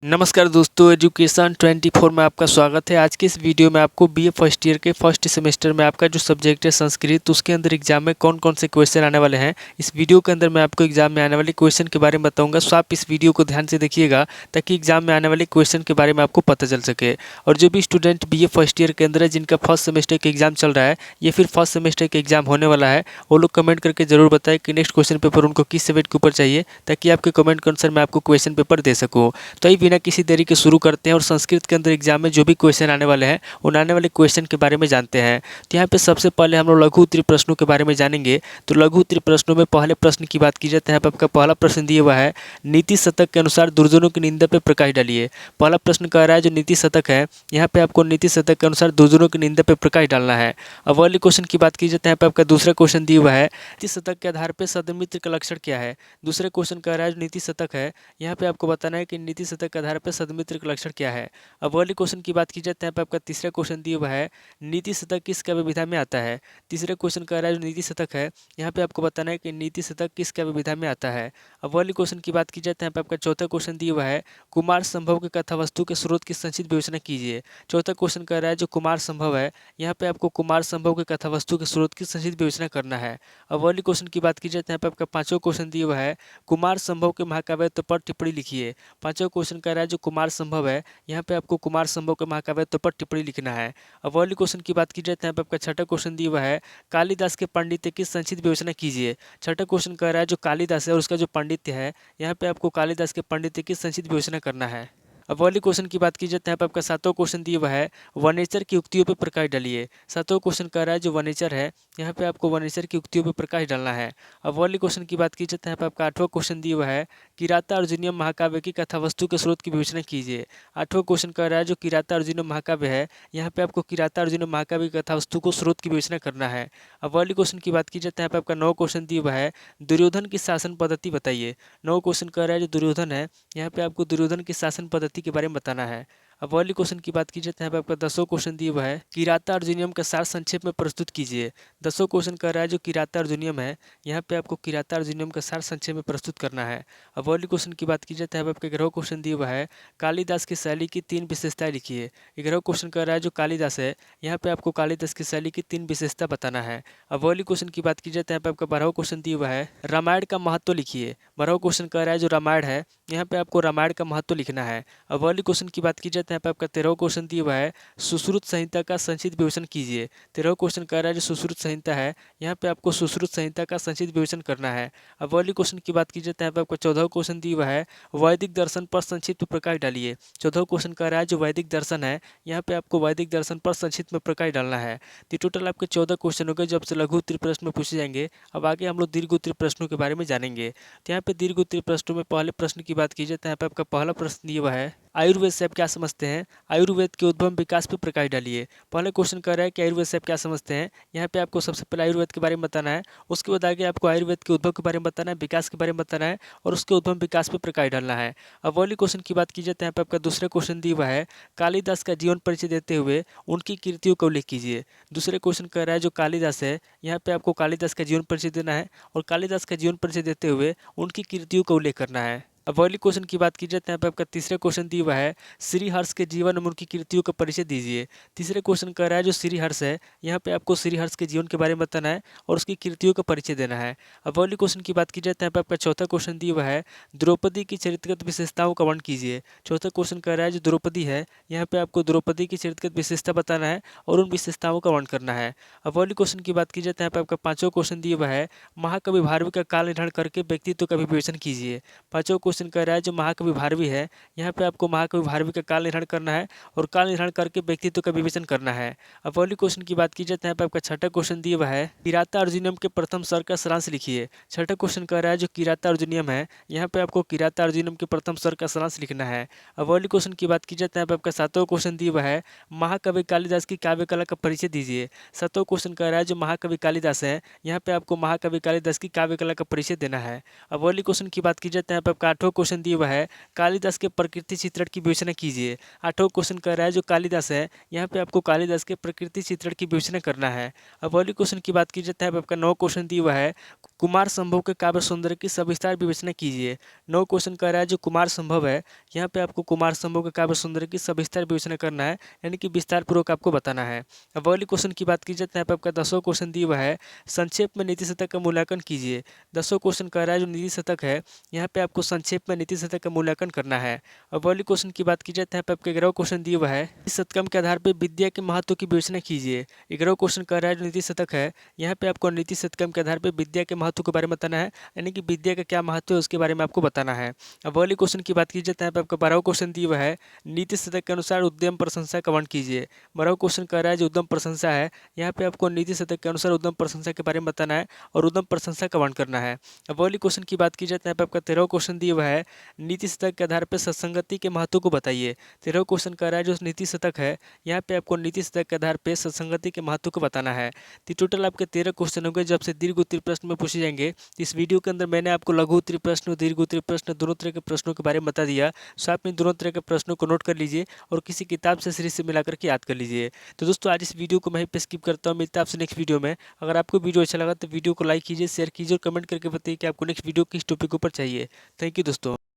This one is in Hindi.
नमस्कार दोस्तों, एजुकेशन 24 में आपका स्वागत है। आज के इस वीडियो में आपको बीए फर्स्ट ईयर के फर्स्ट सेमेस्टर में आपका जो सब्जेक्ट है संस्कृत, उसके अंदर एग्जाम में कौन कौन से क्वेश्चन आने वाले हैं, इस वीडियो के अंदर मैं आपको एग्जाम में आने वाले क्वेश्चन के बारे में बताऊंगा। सो आप इस वीडियो को ध्यान से देखिएगा ताकि एग्जाम में आने वाले क्वेश्चन के बारे में आपको पता चल सके। और जो भी स्टूडेंट बीए फर्स्ट ईयर के अंदर है, जिनका फर्स्ट सेमेस्टर का एग्जाम चल रहा है या फिर फर्स्ट सेमेस्टर का एग्जाम होने वाला है, वो लोग कमेंट करके जरूर बताएं कि नेक्स्ट क्वेश्चन पेपर उनको किस सब्जेक्ट के ऊपर चाहिए, ताकि आपके कमेंट के अनुसार मैं आपको क्वेश्चन पेपर दे सकूँ। तो बिना किसी देरी के शुरू करते हैं और संस्कृत के अंदर एग्जाम में जो भी क्वेश्चन आने वाले हैं उन आने वाले क्वेश्चन के बारे में जानते हैं। तो यहाँ पे सबसे पहले हम लोग लघु उत्तरीय प्रश्नों के बारे में जानेंगे। तो लघु उत्तरीय प्रश्नों में पहले प्रश्न की बात की जाए तो यहाँ पे आपका पहला प्रश्न दिया हुआ है, नीति शतक के अनुसार दुर्जनों की निंदा पे प्रकाश डालिए। पहला प्रश्न कह रहा है जो नीति शतक है, यहाँ पे आपको नीति शतक के अनुसार दुर्जनों की निंदा पे प्रकाश डालना है। अब अगले क्वेश्चन की बात की जाए तो यहाँ पे आपका दूसरा क्वेश्चन दिया हुआ है, नीति शतक के आधार पर सदमित्र का लक्षण क्या है। दूसरे क्वेश्चन कह रहा है जो नीति शतक है, यहाँ पे आपको बताना है कि नीति शतक के आधार पर सदमित्र का लक्षण क्या है। अब अगले क्वेश्चन की बात की जाए तो यहाँ पे आपका तीसरा क्वेश्चन दिया हुआ है, नीति शतक किस काव्य विधा में आता है। तीसरा क्वेश्चन कह रहा है जो नीति शतक है, यहाँ पे आपको बताना है कि नीति शतक किस काव्य विधा में आता है। अब अगले क्वेश्चन की बात की जाए तो यहाँ पे आपका चौथा क्वेश्चन दिया हुआ है, कुमार संभव के कथा वस्तु के स्रोत की संक्षिप्त विवेचना कीजिए। चौथा क्वेश्चन कह रहा है जो कुमार संभव है, यहाँ पे आपको कुमार संभव के कथा वस्तु के स्रोत की संक्षिप्त विवेचना करना है। अब अगले क्वेश्चन की बात की जाए तो यहाँ पे आपका पांचवा क्वेश्चन दिया हुआ है, कुमार संभव के महाकाव्य पर टिप्पणी लिखिए। पांचवा क्वेश्चन कह रहा है जो कुमार संभव है, यहाँ पे आपको कुमार संभव के महाकाव्य पर टिप्पणी लिखना है। अब अगले क्वेश्चन की बात की जाए तो यहाँ पे आपका छठा क्वेश्चन दिया हुआ है, कालिदास के पांडित्य की संक्षिप्त विवेचना कीजिए। छठा क्वेश्चन कह रहा है जो कालिदास है और उसका जो पांडित्य है, यहाँ पे आपको कालिदास के पांडित्य की संक्षिप्त विवेचना करना है। अब अगले क्वेश्चन की बात की जाए तो यहाँ पे आपका सातवां क्वेश्चन दिया हुआ है, वनेचर की उक्तियों पर प्रकाश डालिए। सातवां क्वेश्चन कह रहा है जो वनेचर है, यहाँ पे आपको वनेचर की उक्तियों पर प्रकाश डालना है। अब अगले क्वेश्चन की बात की जाए तो यहाँ पे आपका आठवां क्वेश्चन दिया हुआ है, किराता अर्जुनियम महाकाव्य की कथा वस्तु के स्रोत की विवेचना कीजिए। आठवां क्वेश्चन कह रहा है जो किराता अर्जुनियम महाकाव्य है, यहाँ पे आपको किराता अर्जुनियम महाकाव्य की कथा वस्तु को स्रोत की विवेचना करना है। अब अगले क्वेश्चन की बात की जाए तो यहाँ पे आपका नौ क्वेश्चन दिया हुआ है, दुर्योधन की शासन पद्धति बताइए। नौ क्वेश्चन कह रहा है जो दुर्योधन है, यहाँ पे आपको दुर्योधन की शासन पद्धति के बारे में बताना है। अब अगले क्वेश्चन की बात की जाए तो यहाँ पे आपका दसवां क्वेश्चन दिया हुआ है, किराता अर्जुनियम का सार संक्षेप में प्रस्तुत कीजिए। दसवां क्वेश्चन कह रहा है जो किराता अर्जुनियम है, यहाँ पे आपको किराता अर्जुनियम का सार संक्षेप में प्रस्तुत करना है। अब अगले क्वेश्चन की बात की जाए तो यहाँ पे आपका 11वां क्वेश्चन दिया हुआ है, कालिदास की शैली की 3 विशेषताएं लिखिए। 11वां क्वेश्चन कह रहा है जो कालिदास है, यहाँ पे आपको कालिदास की शैली की 3 विशेषता बताना है। अब अगले क्वेश्चन की बात की जाए तो यहाँ पे आपका 12वां क्वेश्चन दिया हुआ है, रामायण का महत्व लिखिए। 12वां क्वेश्चन कह रहा है जो रामायण है, यहाँ पे आपको रामायण का महत्व लिखना है। अब अगले क्वेश्चन की बात की जाए तो यहाँ पे आपका 13वां क्वेश्चन दिया हुआ है, सुश्रुत संहिता का संक्षिप्त विवेचन कीजिए। 13वां क्वेश्चन कह रहा है जो सुश्रुत संहिता है, यहाँ पे आपको सुश्रुत संहिता का संक्षिप्त विवेचन करना है। अब अगले क्वेश्चन की बात की जाए तो यहाँ पे आपको 14वां क्वेश्चन दिया हुआ है, वैदिक दर्शन पर संक्षिप्त प्रकाश डालिए। 14वां क्वेश्चन कह रहा है जो वैदिक दर्शन है, यहाँ पे आपको वैदिक दर्शन पर संक्षिप्त में प्रकाश डालना है। तो टोटल आपके 14 क्वेश्चन हो गए जो आपसे लघु उत्तरीय प्रश्न में पूछे जाएंगे। अब आगे हम लोग दीर्घ उत्तरीय प्रश्नों के बारे में जानेंगे। तो यहाँ पे दीर्घ उत्तरीय प्रश्नों में पहले प्रश्न की बात की जाए तो यहाँ पे आपका पहला प्रश्न दिया हुआ है, आयुर्वेद से आप क्या समझते हैं। आयुर्वेद के उद्भव विकास पर प्रकाश डालिए। पहले क्वेश्चन कर रहा है कि आयुर्वेद से आप क्या समझते हैं, यहाँ पे आपको सबसे पहले आयुर्वेद के बारे में बताना है। उसके बाद आगे आपको आयुर्वेद के उद्भव के बारे में बताना है, विकास के बारे में बताना है और उसके उद्भव विकास पर प्रकाश डालना है। अब अगले क्वेश्चन की बात की जाए तो यहाँ पे आपका दूसरा क्वेश्चन दिया हुआ है, कालिदास का जीवन परिचय देते हुए उनकी कृतियों का उल्लेख कीजिए। दूसरे क्वेश्चन कर रहा है जो कालिदास है, यहाँ पे आपको कालिदास का जीवन परिचय देना है और कालिदास का जीवन परिचय देते हुए उनकी कृतियों का उल्लेख करना है। अब अगले क्वेश्चन की बात की जाए तो यहाँ पे आपका तीसरा क्वेश्चन दिया हुआ है, श्रीहर्ष के जीवन और उनकी कृतियों का परिचय दीजिए। तीसरे क्वेश्चन कह रहा है जो श्रीहर्ष है, यहाँ पे आपको श्रीहर्ष के जीवन के बारे में बताना है और उसकी कृतियों का परिचय देना है। अब अगले क्वेश्चन की बात की जाए तो यहाँ पे आपका चौथा क्वेश्चन दिया हुआ है, द्रौपदी की चरित्रगत विशेषताओं का वर्णन कीजिए। चौथा क्वेश्चन कह रहा है जो द्रौपदी है, यहाँ पे आपको द्रौपदी की चरित्रगत विशेषता बताना है और उन विशेषताओं का वर्णन करना है। अब अगले क्वेश्चन की बात की जाए तो यहाँ पे आपका पांचवा क्वेश्चन दिया हुआ है, महाकवि भारवी का काल निर्धारण करके व्यक्तित्व का विवेचन कीजिए। पांचवा क्वेश्चन कह रहा है जो महाकवि भारवी है, यहाँ पे आपको महाकवि भारवी का काल निर्धारण करना है और काल निर्धारण करके व्यक्तित्व का विवेचन करना है। अब अगले क्वेश्चन की बात की जाए तो यहाँ पे आपका छठा क्वेश्चन दिया हुआ है, किराता अर्जुनियम के प्रथम स्वर का सारांश लिखिए। छठा क्वेश्चन कह रहा है जो किराता अर्जुनियम है, यहाँ पे आपको किराता अर्जुनियम के प्रथम स्वर का सारांश लिखना है। अब अगले क्वेश्चन की बात की जाए तो यहाँ पे आपका सातवां क्वेश्चन दिया हुआ है, महाकवि कालिदास की काव्य कला का परिचय दीजिए। सातवां क्वेश्चन कह रहा है जो महाकवि कालिदास है, यहाँ पे आपको महाकवि कालिदास की काव्य कला का परिचय देना है। अब अगले क्वेश्चन की बात की जाए तो यहाँ पे आपका 8वां क्वेश्चन दिया हुआ है कालिदास के प्रकृति चित्रण की विवेचना कीजिए। 8वां क्वेश्चन कह रहा है जो कालिदास है यहाँ पे आपको कालिदास के प्रकृति चित्रण की विवेचना करना है। अब अगले क्वेश्चन की बात की जाए तो आपका 9वां क्वेश्चन दिया हुआ है कुमार संभव के काव्य सौंदर्य की सविस्तार विवेचना कीजिए। 9वां क्वेश्चन कह रहा है जो कुमार संभव है यहाँ पे आपको कुमार संभव के काव्य सौंदर्य की सविस्तार विवेचना करना है, यानी कि विस्तार पूर्वक आपको बताना है। अब अगले क्वेश्चन की बात की जाए तो यहाँ पे आपका 10वां क्वेश्चन दिया हुआ है संक्षेप में नीति शतक का मूल्यांकन कीजिए। 10वां क्वेश्चन कह रहा है जो नीति शतक है यहाँ पे आपको संक्षेप में नीति शतक का मूल्यांकन करना है। अब अगले क्वेश्चन की बात की जाए तो यहाँ पे आपका 11वां क्वेश्चन दिया हुआ है इस शतकम के आधार पर विद्या के महत्व की विवेचना कीजिए। 11वां क्वेश्चन कह रहा है जो नीति शतक है यहाँ पे आपको नीति शतकम के आधार पर विद्या के महत्व के बारे में बताना है, यानी कि विद्या का क्या महत्व है उसके बारे में आपको बताना है। अब अगले क्वेश्चन की बात की जाए तो यहाँ पे आपका 12वां क्वेश्चन दिया हुआ है नीति शतक के अनुसार उद्यम प्रशंसा का वर्णन कीजिए। 12वां क्वेश्चन कह रहा है जो उद्यम प्रशंसा है यहाँ पे आपको नीति शतक के अनुसार उद्यम प्रशंसा के बारे में बताना है और उद्यम प्रशंसा का वर्णन करना है। अब अगले क्वेश्चन की बात की जाए तो यहाँ पे आपका 13वां क्वेश्चन दिया हुआ है नीति शतक के आधार पर सत्संगति के महत्व को बताइए। 13वां क्वेश्चन कह रहा है जो नीति शतक है यहाँ पे आपको नीति शतक के आधार पर सत्संगति के महत्व को बताना है। तो टोटल आपके 13 क्वेश्चन होंगे जो आपसे दीर्घ उत्तरीय प्रश्न में पूछे जाएंगे। इस वीडियो के अंदर मैंने आपको लघु उत्तरीय प्रश्न, दीर्घ उत्तरीय प्रश्न दोनों तरह के प्रश्नों के बारे में बता दिया। सो आप इन दोनों तरह के प्रश्नों को नोट कर लीजिए और किसी किताब से सीरीज से मिलाकर के याद कर लीजिए। तो दोस्तों आज इस वीडियो को मैं पे स्किप करता हूँ, मिलता है आपसे नेक्स्ट वीडियो में। अगर आपको वीडियो अच्छा लगा तो वीडियो को लाइक कीजिए, शेयर कीजिए और कमेंट करके बताइए कि आपको नेक्स्ट वीडियो किस टॉपिक के ऊपर चाहिए। थैंक यू दोस्तों।